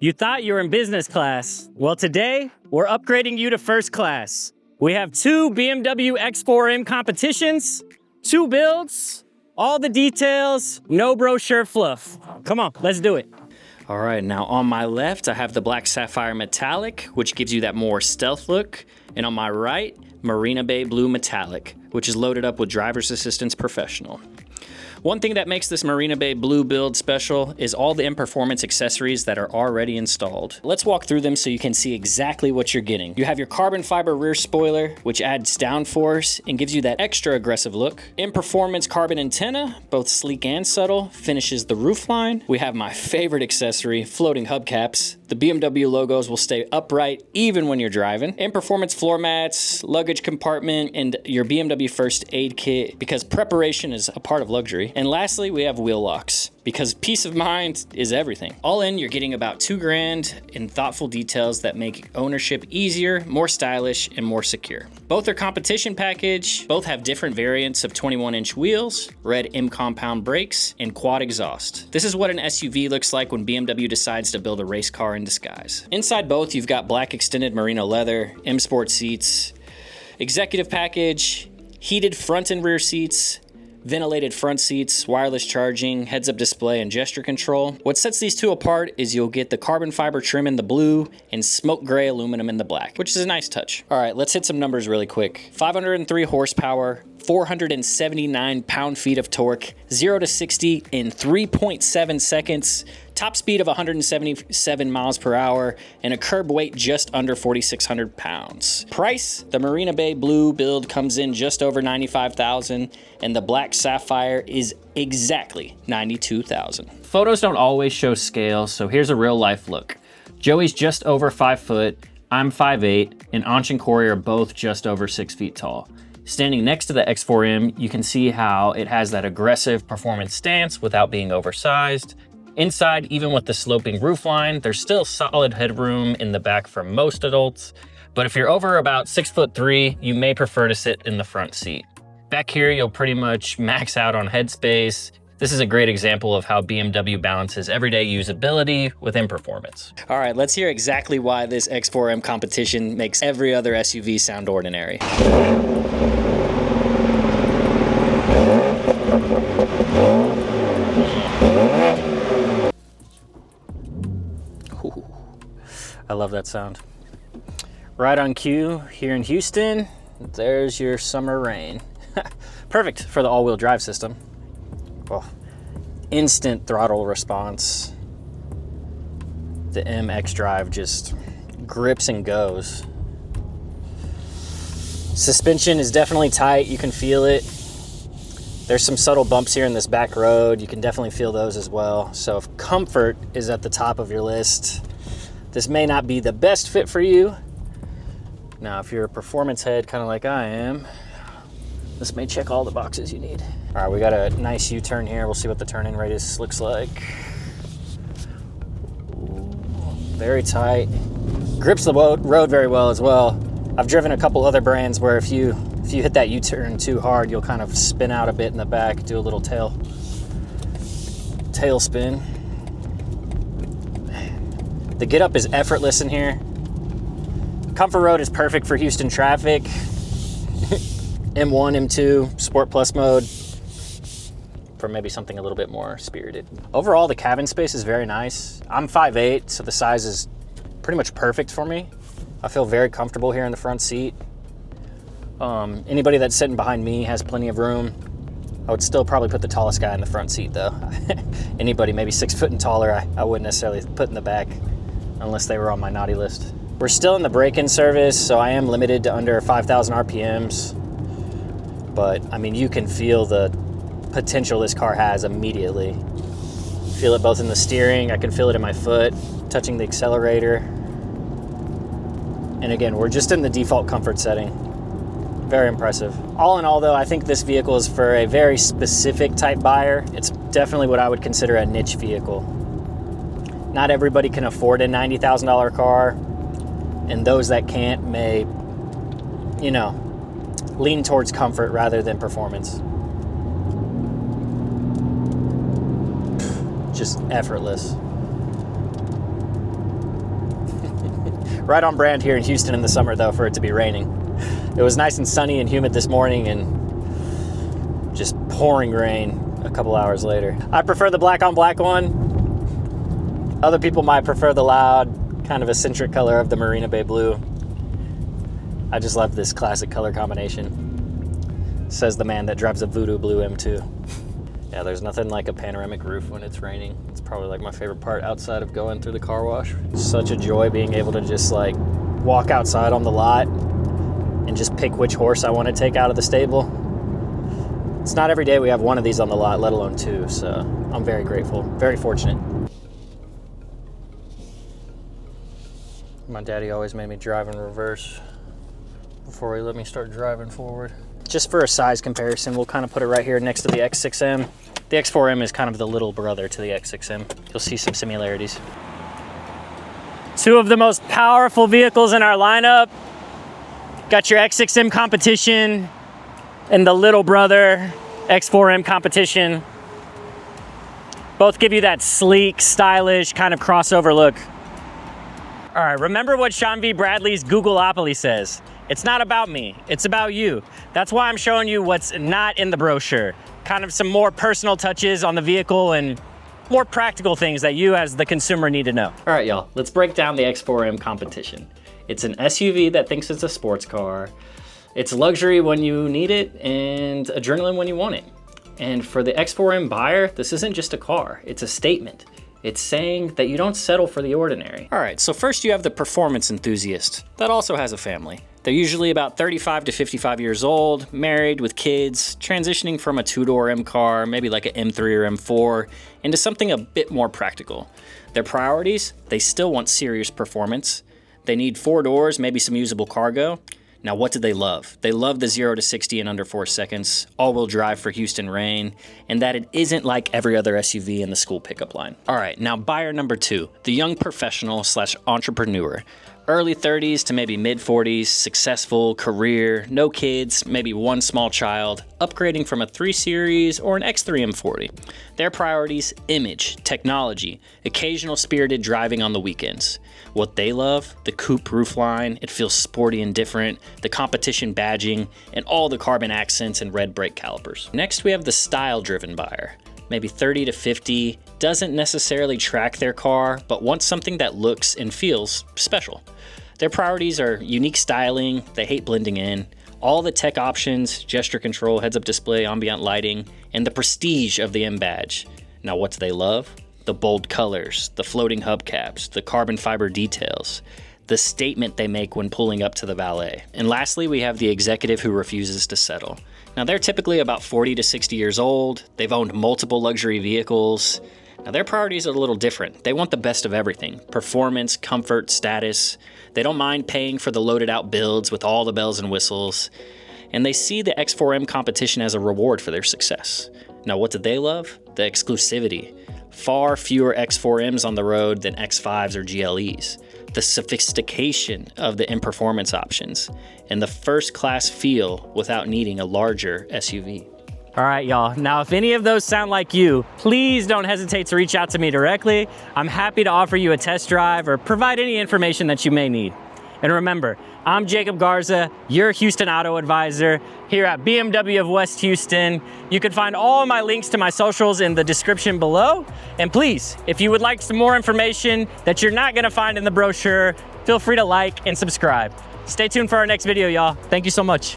You thought you were in business class. Well, today, we're upgrading you to first class. We have 2 BMW X4M competitions, 2 builds, all the details, no brochure fluff. Come on, let's do it. All right, now on my left, I have the black sapphire metallic, which gives you that more stealth look. And on my right, Marina Bay blue metallic, which is loaded up with driver's assistance professional. One thing that makes this Marina Bay blue build special is all the in-performance accessories that are already installed. Let's walk through them so you can see exactly what you're getting. You have your carbon fiber rear spoiler, which adds downforce and gives you that extra aggressive look. In-performance carbon antenna, both sleek and subtle, finishes the roofline. We have my favorite accessory, floating hubcaps. The BMW logos will stay upright even when you're driving. In-performance floor mats, luggage compartment, and your BMW first aid kit, because preparation is a part of luxury. And lastly, we have wheel locks, because peace of mind is everything. All in, you're getting about $2,000 in thoughtful details that make ownership easier, more stylish, and more secure. Both are competition package, both have different variants of 21-inch wheels, red M compound brakes, and quad exhaust. This is what an SUV looks like when BMW decides to build a race car in disguise. Inside both, you've got black extended merino leather, M Sport seats, executive package, heated front and rear seats, ventilated front seats, wireless charging, heads-up display, and gesture control. What sets these two apart is you'll get the carbon fiber trim in the blue and smoke gray aluminum in the black, which is a nice touch. All right, let's hit some numbers really quick. 503 horsepower, 479 pound-feet of torque, 0 to 60 in 3.7 seconds, top speed of 177 miles per hour, and a curb weight just under 4,600 pounds. Price, the Marina Bay blue build comes in just over $95,000, and the black sapphire is exactly $92,000. Photos don't always show scale, so here's a real life look. Joey's just over 5 foot, I'm 5'8", and Ansh and Corey are both just over 6 feet tall. Standing next to the X4M, you can see how it has that aggressive performance stance without being oversized. Inside, even with the sloping roofline, there's still solid headroom in the back for most adults. But if you're over about 6'3", you may prefer to sit in the front seat. Back here, you'll pretty much max out on headspace. This is a great example of how BMW balances everyday usability within performance. All right, let's hear exactly why this X4M competition makes every other SUV sound ordinary. Ooh, I love that sound. Right on cue here in Houston, there's your summer rain. Perfect for the all-wheel drive system. Oh, instant throttle response. The MX drive just grips and goes. Suspension is definitely tight, you can feel it. There's some subtle bumps here in this back road, you can definitely feel those as well. So if comfort is at the top of your list, this may not be the best fit for you. Now, if you're a performance head, kind of like I am, this may check all the boxes you need. All right, we got a nice U-turn here. We'll see what the turn-in radius looks like. Ooh, very tight. Grips the road very well as well. I've driven a couple other brands where if you hit that U-turn too hard, you'll kind of spin out a bit in the back, do a little tail spin. The get up is effortless in here. Comfort Road is perfect for Houston traffic. M1, M2, Sport Plus mode for maybe something a little bit more spirited. Overall, the cabin space is very nice. I'm 5'8", so the size is pretty much perfect for me. I feel very comfortable here in the front seat. Anybody that's sitting behind me has plenty of room. I would still probably put the tallest guy in the front seat though. Anybody maybe 6 foot and taller, I wouldn't necessarily put in the back unless they were on my naughty list. We're still in the break-in service, so I am limited to under 5,000 RPMs. But I mean, you can feel the potential this car has immediately. Feel it both in the steering, I can feel it in my foot, touching the accelerator. And again, we're just in the default comfort setting. Very impressive. All in all though, I think this vehicle is for a very specific type buyer. It's definitely what I would consider a niche vehicle. Not everybody can afford a $90,000 car, and those that can't may, you know, lean towards comfort rather than performance. Just effortless. Right on brand here in Houston in the summer though for it to be raining. It was nice and sunny and humid this morning and just pouring rain a couple hours later. I prefer the black on black one. Other people might prefer the loud, kind of eccentric color of the Marina Bay blue. I just love this classic color combination. Says the man that drives a Voodoo Blue M2. Yeah, there's nothing like a panoramic roof when it's raining. It's probably like my favorite part outside of going through the car wash. Such a joy being able to just like walk outside on the lot and just pick which horse I want to take out of the stable. It's not every day we have one of these on the lot, let alone two, so I'm very grateful, very fortunate. My daddy always made me drive in reverse before he let me start driving forward. Just for a size comparison, we'll kind of put it right here next to the X6M. The X4M is kind of the little brother to the X6M. You'll see some similarities. Two of the most powerful vehicles in our lineup. Got your X6M competition and the little brother X4M competition. Both give you that sleek, stylish kind of crossover look. All right, remember what Sean V. Bradley's Googleopoly says. It's not about me, it's about you. That's why I'm showing you what's not in the brochure. Kind of some more personal touches on the vehicle and more practical things that you as the consumer need to know. All right, y'all, let's break down the X4M competition. It's an SUV that thinks it's a sports car. It's luxury when you need it and adrenaline when you want it. And for the X4M buyer, this isn't just a car, it's a statement. It's saying that you don't settle for the ordinary. All right, so first you have the performance enthusiast that also has a family. They're usually about 35 to 55 years old, married with kids, transitioning from a two-door M car, maybe like an M3 or M4, into something a bit more practical. Their priorities, they still want serious performance. They need 4 doors, maybe some usable cargo. Now, what do they love? They love the 0 to 60 in under 4 seconds, all-wheel drive for Houston rain, and that it isn't like every other SUV in the school pickup line. All right, now buyer number 2, the young professional / entrepreneur. Early 30s to maybe mid 40s, successful, career, no kids, maybe one small child, upgrading from a 3 Series or an X3 M40. Their priorities, image, technology, occasional spirited driving on the weekends. What they love, the coupe roofline, it feels sporty and different, the competition badging, and all the carbon accents and red brake calipers. Next, we have the style-driven buyer. Maybe 30 to 50, doesn't necessarily track their car, but wants something that looks and feels special. Their priorities are unique styling, they hate blending in, all the tech options, gesture control, heads-up display, ambient lighting, and the prestige of the M badge. Now, what do they love? The bold colors, the floating hubcaps, the carbon fiber details, the statement they make when pulling up to the valet. And lastly, we have the executive who refuses to settle. Now, they're typically about 40 to 60 years old. They've owned multiple luxury vehicles. Now, their priorities are a little different. They want the best of everything: performance, comfort, status. They don't mind paying for the loaded out builds with all the bells and whistles. And they see the X4M competition as a reward for their success. Now, what do they love? The exclusivity. Far fewer X4Ms on the road than X5s or GLEs. The sophistication of the M-Performance options, and the first-class feel without needing a larger SUV. All right, y'all. Now, if any of those sound like you, please don't hesitate to reach out to me directly. I'm happy to offer you a test drive or provide any information that you may need. And remember, I'm Jacob Garza, your Houston Auto Advisor here at BMW of West Houston. You can find all my links to my socials in the description below. And please, if you would like some more information that you're not gonna find in the brochure, feel free to like and subscribe. Stay tuned for our next video, y'all. Thank you so much.